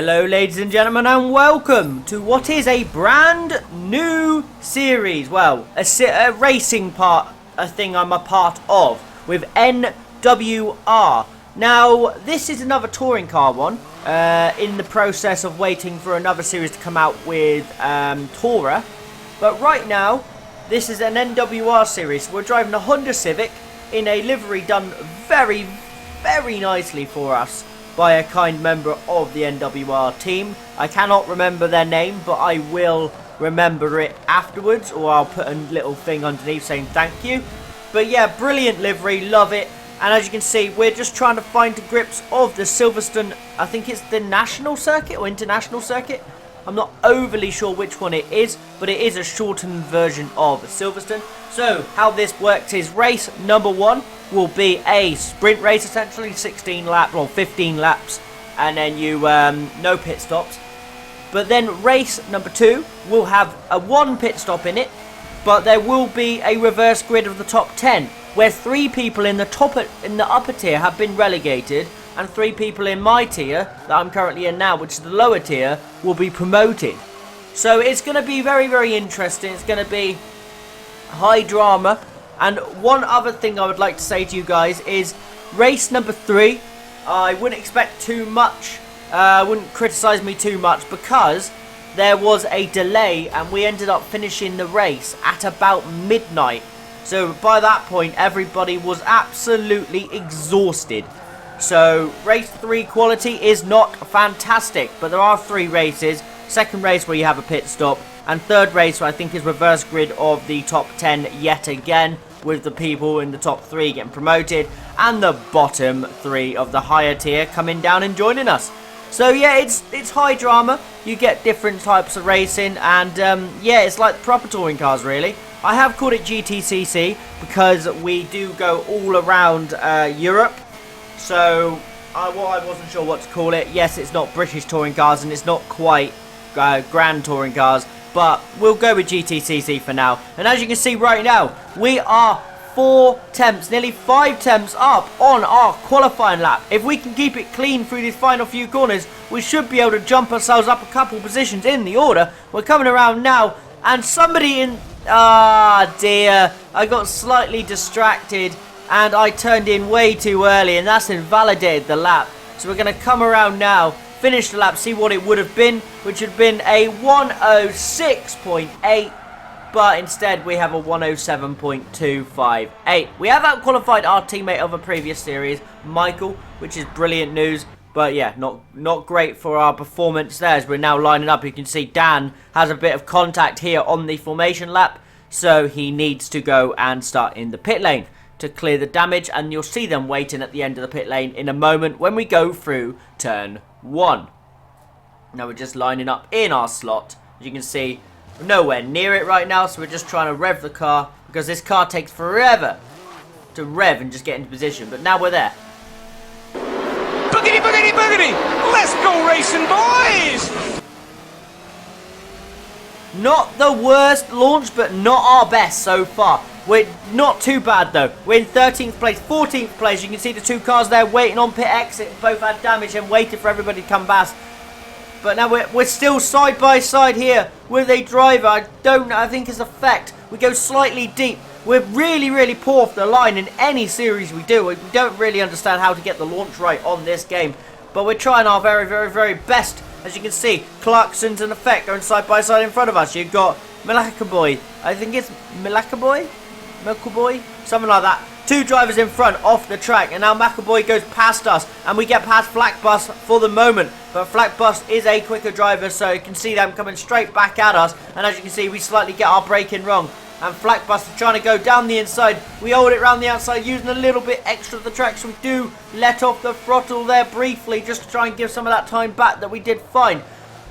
Hello ladies and gentlemen, and welcome to what is a brand new series. Well, a racing part, a thing I'm a part of with NWR. Now, this is another touring car one, in the process of waiting for another series to come out with Tourer. But right now, this is an NWR series. We're driving a Honda Civic in a livery done very, very nicely for us by a kind member of the NWR team. I cannot remember their name, but I will remember it afterwards, or I'll put a little thing underneath saying thank you. But yeah, brilliant livery, love it. And as you can see, we're just trying to find the grips of the Silverstone, I think it's the national circuit or international circuit. I'm not overly sure which one it is, but it is a shortened version of Silverstone. So how this works is race number 1 will be a sprint race, essentially 16 laps or 15 laps, and then you no pit stops. But then race number 2 will have a 1 pit stop in it, but there will be a reverse grid of the top 10, where 3 people in the upper tier have been relegated, and 3 people in my tier that I'm currently in now, which is the lower tier, will be promoted. So it's going to be very, very interesting. It's going to be high drama. And one other thing I would like to say to you guys is race number 3, I wouldn't expect too much, wouldn't criticize me too much, because there was a delay and we ended up finishing the race at about midnight. So by that point everybody was absolutely exhausted. So race 3 quality is not fantastic, but there are 3 races. Second race where you have a pit stop, and third race I think is reverse grid of the top 10 yet again, with the people in the top 3 getting promoted and the bottom 3 of the higher tier coming down and joining us. So yeah, it's high drama. You get different types of racing, and yeah, it's like proper touring cars really. I have called it GTCC because we do go all around Europe. So I wasn't sure what to call it. Yes, it's not British touring cars and it's not quite grand touring cars, but we'll go with GTCC for now. And as you can see right now, we are 4 temps, nearly 5 temps up on our qualifying lap. If we can keep it clean through these final few corners, we should be able to jump ourselves up a couple positions in the order. We're coming around now, and somebody in... Ah, dear. I got slightly distracted, and I turned in way too early, and that's invalidated the lap. So we're going to come around now, finish the lap, see what it would have been, which would have been a 106.8, but instead we have a 107.258. We have outqualified our teammate of a previous series, Michael, which is brilliant news. But yeah, not great for our performance there, as we're now lining up. You can see Dan has a bit of contact here on the formation lap, so he needs to go and start in the pit lane to clear the damage, and you'll see them waiting at the end of the pit lane in a moment when we go through turn 1. Now we're just lining up in our slot. As you can see, we're nowhere near it right now, so we're just trying to rev the car, because this car takes forever to rev and just get into position. But now we're there. Boogity, boogity, boogity! Let's go racing, boys! Not the worst launch, but not our best so far. We're not too bad though. We're in 13th place, 14th place. You can see the 2 cars there waiting on pit exit. Both had damage and waited for everybody to come past. But now we're still side by side here with a driver. I think it's a fact. We go slightly deep. We're really, really poor off the line in any series we do. We don't really understand how to get the launch right on this game. But we're trying our very, very, very best. As you can see, Clarkson's and Effect going side by side in front of us. You've got Milakaboy. I think it's Milakaboy? Milkaboy? Something like that. 2 drivers in front off the track, and now McAvoy goes past us, and we get past Flackbus for the moment. But Flackbus is a quicker driver, so you can see them coming straight back at us. And as you can see, we slightly get our braking wrong, and Flackbus is trying to go down the inside. We hold it around the outside, using a little bit extra of the track, so we do let off the throttle there briefly, just to try and give some of that time back that we did fine.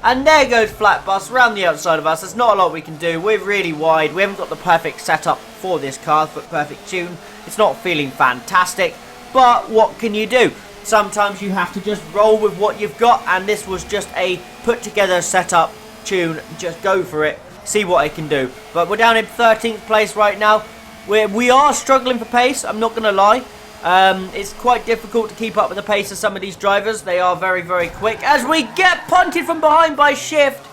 And there goes Flatbus around the outside of us. There's not a lot we can do. We're really wide. We haven't got the perfect setup for this car, for perfect tune. It's not feeling fantastic, but what can you do? Sometimes you have to just roll with what you've got, and this was just a put together setup tune. Just go for it, see what it can do. But we're down in 13th place right now. We are struggling for pace, I'm not going to lie. It's quite difficult to keep up with the pace of some of these drivers. They are very, very quick. As we get punted from behind by Shift.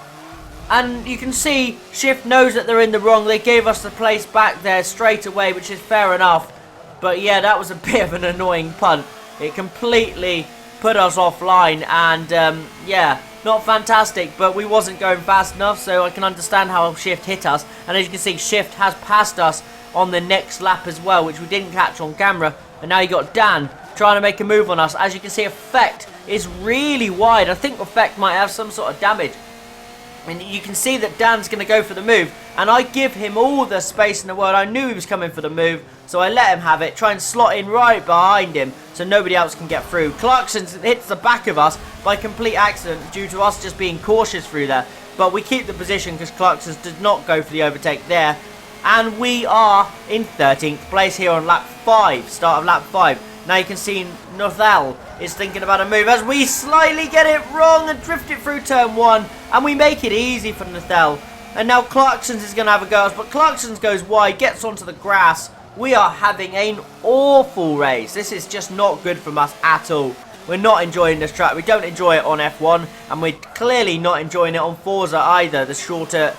And you can see Shift knows that they're in the wrong. They gave us the place back there straight away, which is fair enough. But yeah, that was a bit of an annoying punt. It completely put us offline. And yeah, not fantastic. But we wasn't going fast enough, so I can understand how Shift hit us. And as you can see, Shift has passed us on the next lap as well, which we didn't catch on camera. And now you got Dan trying to make a move on us. As you can see, Effect is really wide. I think Effect might have some sort of damage. And you can see that Dan's going to go for the move. And I give him all the space in the world. I knew he was coming for the move, so I let him have it. Try and slot in right behind him so nobody else can get through. Clarkson hits the back of us by complete accident due to us just being cautious through there. But we keep the position because Clarkson did not go for the overtake there. And we are in 13th place here on lap 5, start of lap 5. Now you can see Nothal is thinking about a move as we slightly get it wrong and drift it through turn 1. And we make it easy for Nothal. And now Clarkson's is going to have a go, but Clarkson's goes wide, gets onto the grass. We are having an awful race. This is just not good from us at all. We're not enjoying this track. We don't enjoy it on F1. And we're clearly not enjoying it on Forza either, the shorter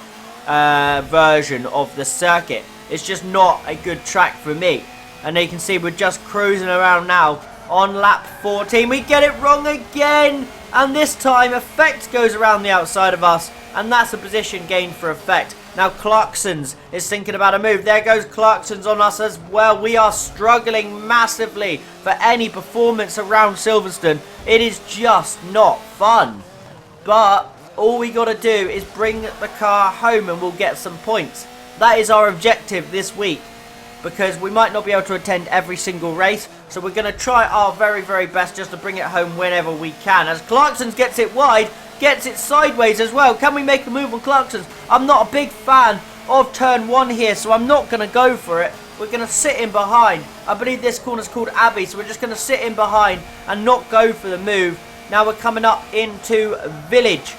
version of the circuit. It's just not a good track for me. And you can see we're just cruising around now on lap 14. We get it wrong again, and this time Effect goes around the outside of us, and that's a position gained for Effect. Now Clarkson's is thinking about a move. There goes Clarkson's on us as well. We are struggling massively for any performance around Silverstone. It is just not fun, but all we got to do is bring the car home and we'll get some points. That is our objective this week, because we might not be able to attend every single race. So we're going to try our very, very best just to bring it home whenever we can. As Clarkson's gets it wide, gets it sideways as well. Can we make a move on Clarkson's? I'm not a big fan of turn 1 here, so I'm not going to go for it. We're going to sit in behind. I believe this corner's called Abbey, so we're just going to sit in behind and not go for the move. Now we're coming up into Village.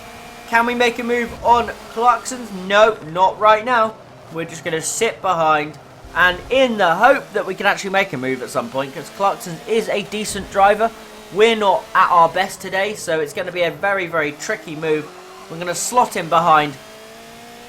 Can we make a move on Clarkson's? No, not right now. We're just going to sit behind, and in the hope that we can actually make a move at some point, because Clarkson is a decent driver. We're not at our best today, so it's going to be a very, very tricky move. We're going to slot in behind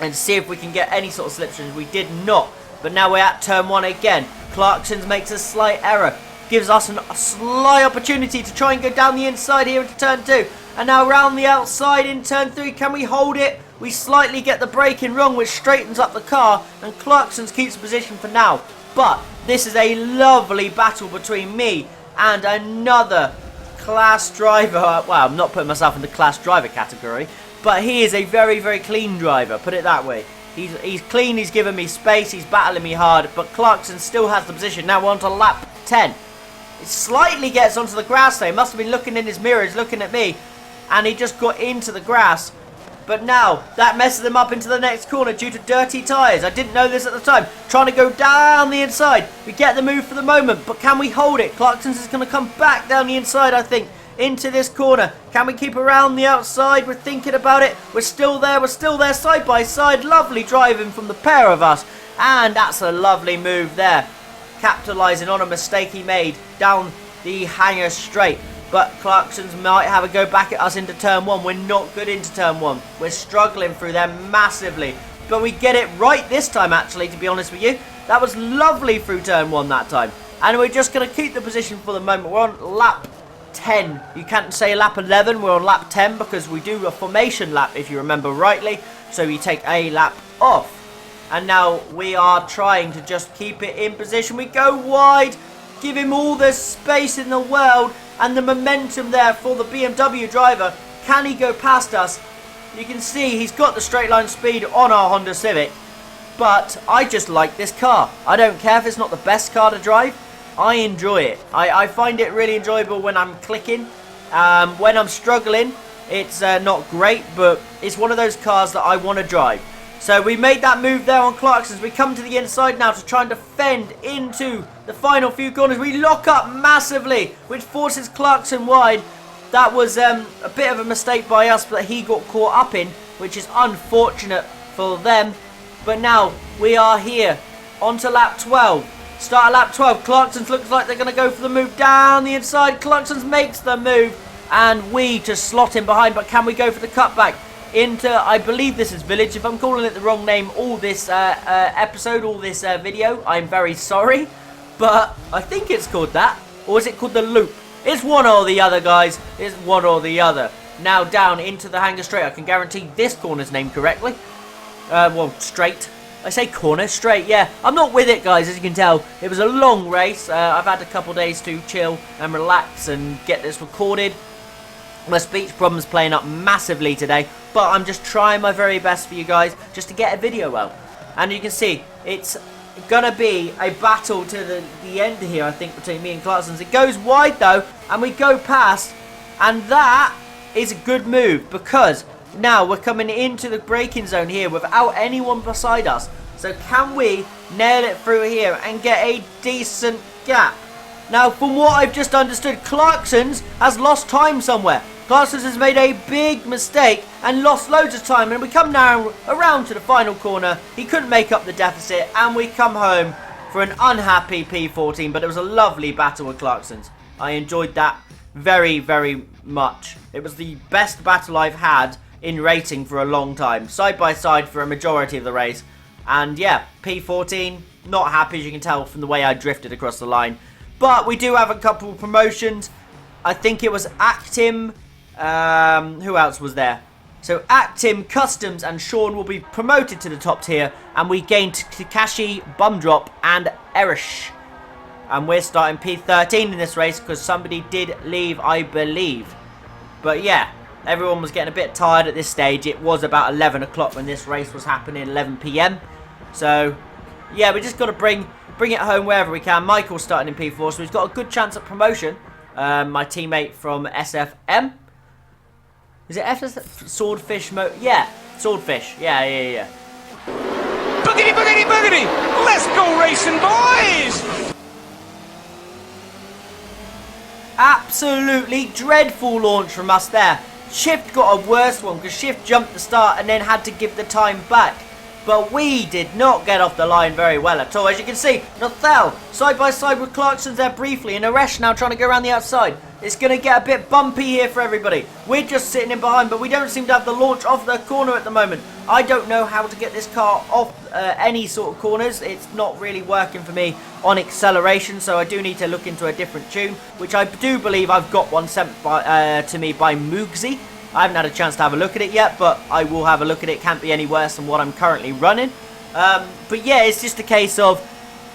and see if we can get any sort of slipstreams. We did not, but now we're at turn 1 again. Clarkson makes a slight error, gives us a slight opportunity to try and go down the inside here into turn 2. And now round the outside in turn 3. Can we hold it? We slightly get the braking wrong, which straightens up the car, and Clarkson keeps position for now. But this is a lovely battle between me and another class driver. Well, I'm not putting myself in the class driver category, but he is a very, very clean driver, put it that way. He's clean, he's giving me space, he's battling me hard, but Clarkson still has the position. Now we're on to lap 10. It slightly gets onto the grass there. He must have been looking in his mirrors, looking at me, and he just got into the grass. But now, that messes him up into the next corner due to dirty tyres. I didn't know this at the time. Trying to go down the inside. We get the move for the moment, but can we hold it? Clarkson's is going to come back down the inside, I think, into this corner. Can we keep around the outside? We're thinking about it. We're still there side by side. Lovely driving from the pair of us. And that's a lovely move there. Capitalising on a mistake he made down the hanger straight. But Clarkson's might have a go back at us into turn 1. We're not good into turn 1. We're struggling through them massively. But we get it right this time, actually, to be honest with you. That was lovely through turn 1 that time. And we're just going to keep the position for the moment. We're on lap 10. You can't say lap 11. We're on lap 10 because we do a formation lap, if you remember rightly. So you take a lap off. And now we are trying to just keep it in position. We go wide. Give him all the space in the world. And the momentum there for the BMW driver. Can he go past us? You can see he's got the straight line speed on our Honda Civic. But I just like this car. I don't care if it's not the best car to drive. I enjoy it. I find it really enjoyable when I'm clicking. When I'm struggling, it's not great. But it's one of those cars that I want to drive. So we made that move there on Clarkson's. We come to the inside now to try and defend into the final few corners. We lock up massively, which forces Clarkson wide. That was a bit of a mistake by us, but he got caught up in, which is unfortunate for them. But now we are here onto lap 12. Start at lap 12. Clarkson's looks like they're going to go for the move down the inside. Clarkson's makes the move. And we just slot him behind. But can we go for the cutback into, I believe this is Village. If I'm calling it the wrong name all this episode, all this video, I'm very sorry. But I think it's called that. Or is it called the Loop? It's one or the other, guys. It's one or the other. Now down into the hanger straight. I can guarantee this corner's named correctly. Well, straight. I say corner, straight, yeah. I'm not with it, guys, as you can tell. It was a long race. I've had a couple days to chill and relax and get this recorded. My speech problem's playing up massively today, but I'm just trying my very best for you guys just to get a video out. And you can see, it's gonna be a battle to the end here, I think, between me and Clarkson's. It goes wide, though, and we go past, and that is a good move, because now we're coming into the braking zone here without anyone beside us. So can we nail it through here and get a decent gap? Now, from what I've just understood, Clarkson's has lost time somewhere. Clarkson's has made a big mistake and lost loads of time. And we come now around to the final corner. He couldn't make up the deficit. And we come home for an unhappy P14. But it was a lovely battle with Clarkson's. I enjoyed that very, very much. It was the best battle I've had in racing for a long time. Side by side for a majority of the race. And yeah, P14, not happy, as you can tell from the way I drifted across the line. But we do have a couple of promotions. I think it was Actim. Who else was there? So Actim, Customs, and Sean will be promoted to the top tier. And we gained Takashi, Bumdrop, and Erish. And we're starting P13 in this race because somebody did leave, I believe. But yeah, everyone was getting a bit tired at this stage. It was about 11 o'clock when this race was happening, 11 PM. So yeah, we just got to bring it home wherever we can. Michael's starting in P4, so he's got a good chance at promotion. My teammate from SFM. Is it Swordfish mode? Yeah, Swordfish. Yeah. Boogity, boogity, boogity! Let's go racing, boys! Absolutely dreadful launch from us there. Shift got a worse one because Shift jumped the start and then had to give the time back. But we did not get off the line very well at all. As you can see, Nothel side by side with Clarkson's there briefly, and Aresh now trying to go around the outside. It's going to get a bit bumpy here for everybody. We're just sitting in behind, but we don't seem to have the launch off the corner at the moment. I don't know how to get this car off any sort of corners. It's not really working for me on acceleration, so I do need to look into a different tune, which I do believe I've got one sent to me by Moogsy. I haven't had a chance to have a look at it yet, but I will have a look at it. Can't be any worse than what I'm currently running. But yeah, it's just a case of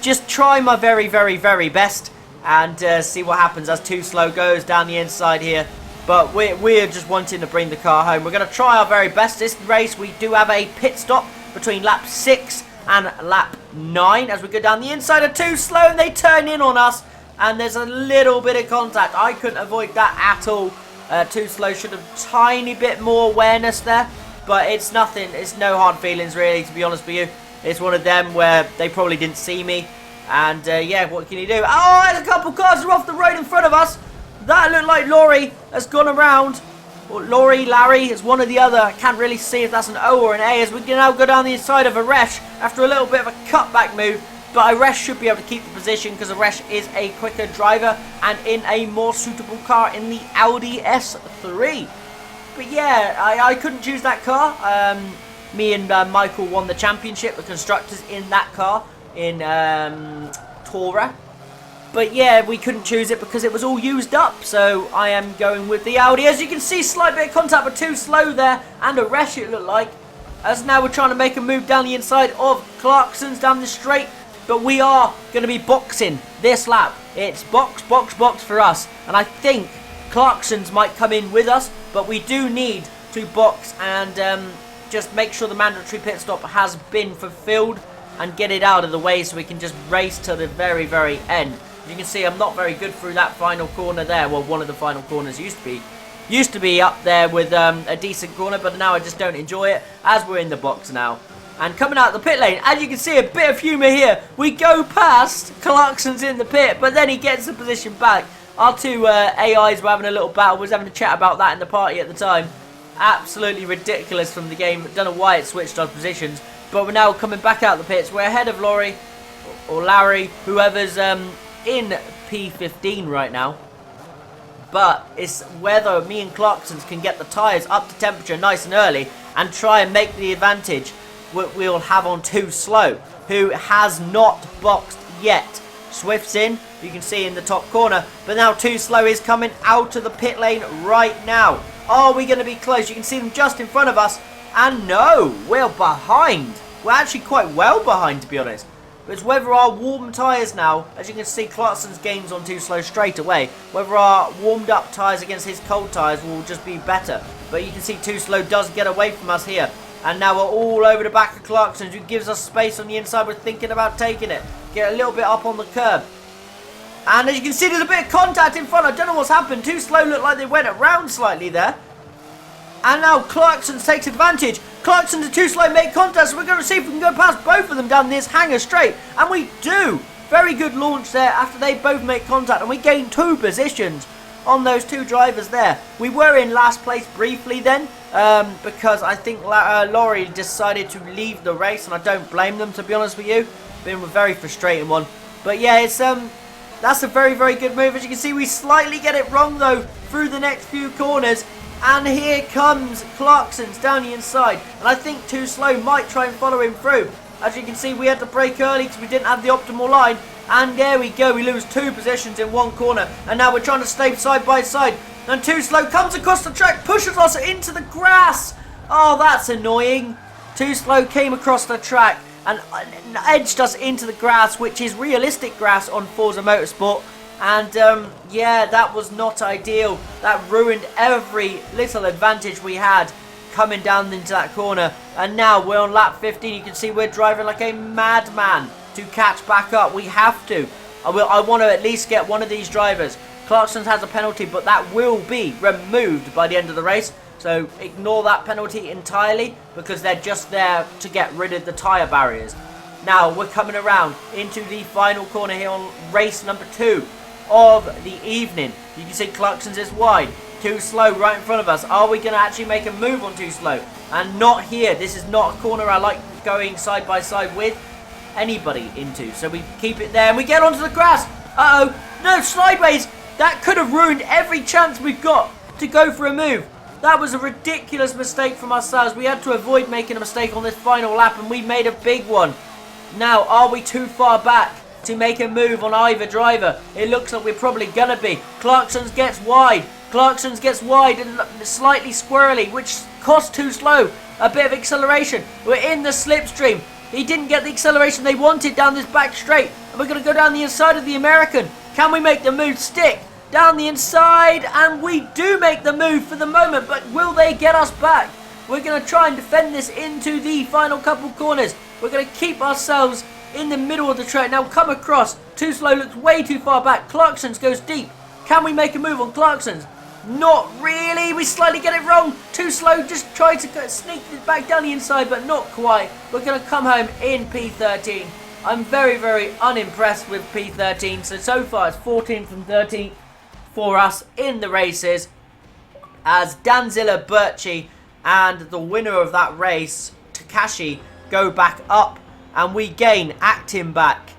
just try my very, very, very best and see what happens as Too Slow goes down the inside here. But we're just wanting to bring the car home. We're going to try our very best. This race, we do have a pit stop between lap 6 and lap 9 as we go down the inside of Too Slow, and they turn in on us. And there's a little bit of contact. I couldn't avoid that at all. Too Slow should have a tiny bit more awareness there, but it's nothing. It's no hard feelings really, to be honest with you. It's one of them where they probably didn't see me, and yeah, what can you do? Oh, there's a couple cars that are off the road in front of us. That looked like Laurie has gone around, or Laurie, Larry, it's one or the other. I can't really see if that's an O or an A, as we can now go down the inside of Aresh after a little bit of a cutback move. But Aresh should be able to keep the position because Aresh is a quicker driver and in a more suitable car in the Audi S3. But yeah, I couldn't choose that car. Me and Michael won the championship, the constructors, in that car, in Tora. But yeah, we couldn't choose it because it was all used up. So I am going with the Audi. As you can see, slight bit of contact with Too Slow there and Aresh, it looked like. As now we're trying to make a move down the inside of Clarkson's down the straight. But we are going to be boxing this lap. It's box, box, box for us. And I think Clarkson's might come in with us. But we do need to box and just make sure the mandatory pit stop has been fulfilled. And get it out of the way so we can just race to the very, very end. As you can see, I'm not very good through that final corner there. Well, one of the final corners used to be up there with a decent corner. But now I just don't enjoy it as we're in the box now. And coming out the pit lane, as you can see, a bit of humour here. We go past Clarkson's in the pit, but then he gets the position back. Our two AIs were having a little battle. We was having a chat about that in the party at the time. Absolutely ridiculous from the game. Don't know why it switched on positions. But we're now coming back out the pits. We're ahead of Laurie. or Larry, whoever's in P15 right now. But it's whether me and Clarksons can get the tyres up to temperature nice and early and try and make the advantage we'll have on Too Slow, who has not boxed yet. Swift's in, you can see in the top corner, but now Too Slow is coming out of the pit lane right now. Are we going to be close? You can see them just in front of us, and no, we're behind. We're actually quite well behind, to be honest. But it's whether our warm tyres now, as you can see Clarkson's gains on Too Slow straight away, whether our warmed up tyres against his cold tyres will just be better. But you can see Too Slow does get away from us here. And now we're all over the back of Clarkson's, who gives us space on the inside. We're thinking about taking it. Get a little bit up on the curb. And as you can see, there's a bit of contact in front. I don't know what's happened. Too Slow looked like they went around slightly there. And now Clarksons takes advantage. Clarksons and Too Slow make contact, so we're going to see if we can go past both of them down this hangar straight. And we do. Very good launch there after they both make contact. And we gain 2 positions on those 2 drivers there. We were in last place briefly then, because I think Laurie decided to leave the race, and I don't blame them, to be honest with you. Been a very frustrating one. But yeah, it's that's a very, very good move. As you can see, we slightly get it wrong though through the next few corners. And here comes Clarksons down the inside. And I think Too Slow might try and follow him through. As you can see, we had to brake early because we didn't have the optimal line. And there we go. We lose 2 positions in 1 corner. And now we're trying to stay side by side. And Too Slow comes across the track, pushes us into the grass. Oh, that's annoying. Too Slow came across the track and edged us into the grass, which is realistic grass on Forza Motorsport. And yeah, that was not ideal. That ruined every little advantage we had coming down into that corner. And now we're on lap 15. You can see we're driving like a madman to catch back up. We have to. I want to at least get one of these drivers. Clarksons has a penalty, but that will be removed by the end of the race. So ignore that penalty entirely, because they're just there to get rid of the tyre barriers. Now we're coming around into the final corner here on race number 2 of the evening. You can see Clarksons is wide. Too Slow right in front of us. Are we going to actually make a move on Too Slow? And not here. This is not a corner I like going side by side with anybody into. So we keep it there and we get onto the grass. Uh-oh. No, sideways. That could have ruined every chance we've got to go for a move. That was a ridiculous mistake from ourselves. We had to avoid making a mistake on this final lap, and we made a big one. Now, are we too far back to make a move on either driver? It looks like we're probably going to be. Clarksons gets wide. Clarksons gets wide and slightly squirrely, which cost Too Slow a bit of acceleration. We're in the slipstream. He didn't get the acceleration they wanted down this back straight. And we're going to go down the inside of the American. Can we make the move stick? Down the inside, and we do make the move for the moment, but will they get us back? We're going to try and defend this into the final couple corners. We're going to keep ourselves in the middle of the track. Now come across. Too Slow looks way too far back. Clarksons goes deep. Can we make a move on Clarksons? Not really. We slightly get it wrong. Too Slow just tried to sneak it back down the inside, but not quite. We're going to come home in P13. I'm very, very unimpressed with P13. So far it's 14th and 13th for us in the races, as Danzilla, Birchie and the winner of that race, Takashi, go back up, and we gain Actin back,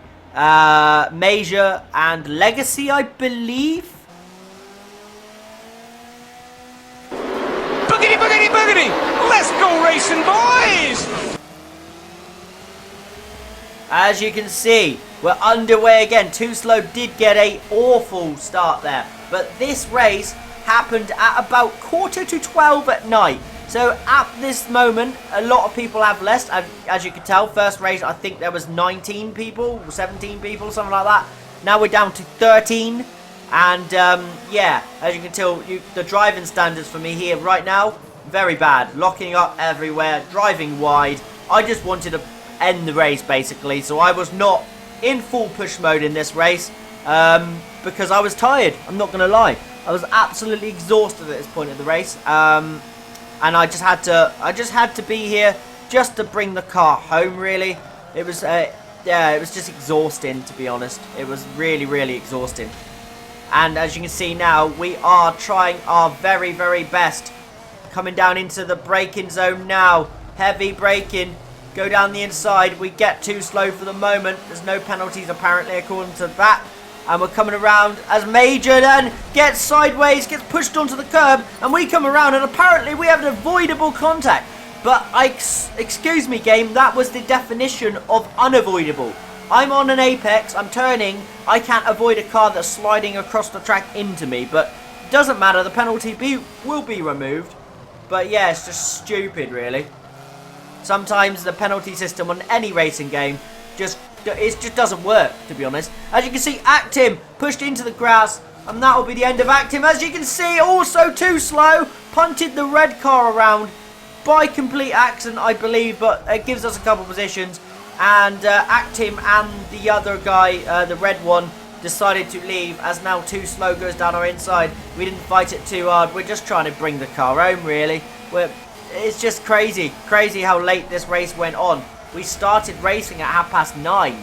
Major and Legacy, I believe. Boogity, boogity, boogity! Let's go racing, boys! As you can see, we're underway again. Too Slow did get an awful start there, but this race happened at about 11:45 at night. So at this moment, a lot of people have left. As you can tell, first race, I think there was 19 people, 17 people, something like that. Now we're down to 13. And yeah, as you can tell, the driving standards for me here right now, very bad. Locking up everywhere, driving wide. I just wanted to end the race basically, so I was not in full push mode in this race, because I was tired. I'm not gonna lie, I was absolutely exhausted at this point of the race, and I just had to be here just to bring the car home. Really, it was yeah, it was just exhausting, to be honest. It was really, really exhausting. And as you can see now, we are trying our very, very best, coming down into the braking zone now. Heavy braking. go down the inside. We get too slow for the moment. There's no penalties apparently according to that. And we're coming around as Major then gets sideways, gets pushed onto the curb, and we come around and apparently we have an avoidable contact. But excuse me game, that was the definition of unavoidable. I'm on an apex, I'm turning, I can't avoid a car that's sliding across the track into me, but it doesn't matter, the penalty will be removed. But yeah, it's just stupid really. Sometimes the penalty system on any racing game just doesn't work, to be honest. As you can see, Actim pushed into the grass, and that will be the end of Actim. As you can see, also too slow, punted the red car around by complete accident, I believe, but it gives us a couple positions. And Actim and the other guy, the red one, decided to leave as now too slow goes down our inside. We didn't fight it too hard. We're just trying to bring the car home, really. It's just crazy how late this race went on. We started racing at 9:30,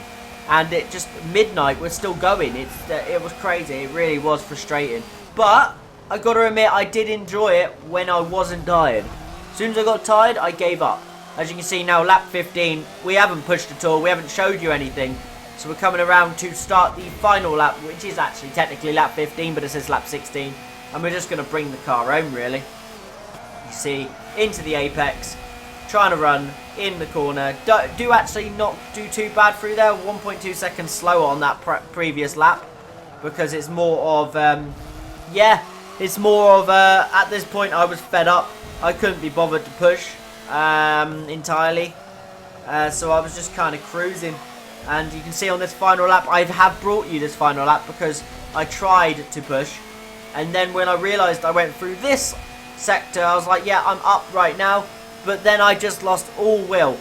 and it just midnight we're still going. It was crazy. It really was frustrating. But I got to admit, I did enjoy it when I wasn't tired. As soon as I got tired, I gave up. As you can see now, lap 15, we haven't pushed at all. We haven't showed you anything. So we're coming around to start the final lap, which is actually technically lap 15, but it says lap 16. And we're just going to bring the car home, really. You see, into the apex, trying to run in the corner. Do actually not do too bad through there. 1.2 seconds slower on that previous lap, because it's more of, it's more of, at this point I was fed up. I couldn't be bothered to push entirely. So I was just kind of cruising. And you can see on this final lap, I have brought you this final lap because I tried to push. And then when I realised I went through this sector, I was like, yeah, I'm up right now. But then I just lost all will.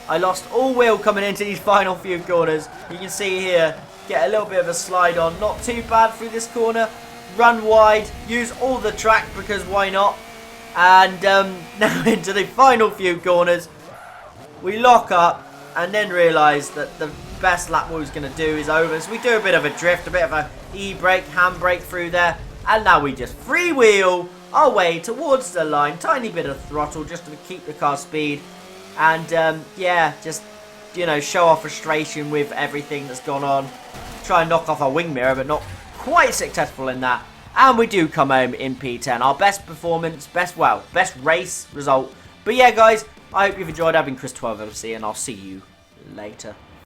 I lost all will coming into these final few corners. You can see here, get a little bit of a slide on. Not too bad through this corner. Run wide, use all the track because why not? And now into the final few corners. We lock up and then realise that the best lap we was going to do is over. So we do a bit of a drift, a bit of a e-brake, handbrake through there. And now we just freewheel our way towards the line. Tiny bit of throttle just to keep the car speed. And yeah, just, you know, show our frustration with everything that's gone on. Try and knock off our wing mirror, but not quite successful in that. And we do come home in P10. Our best performance, best race result. But yeah, guys, I hope you've enjoyed. I've been Chris12LC, and I'll see you later.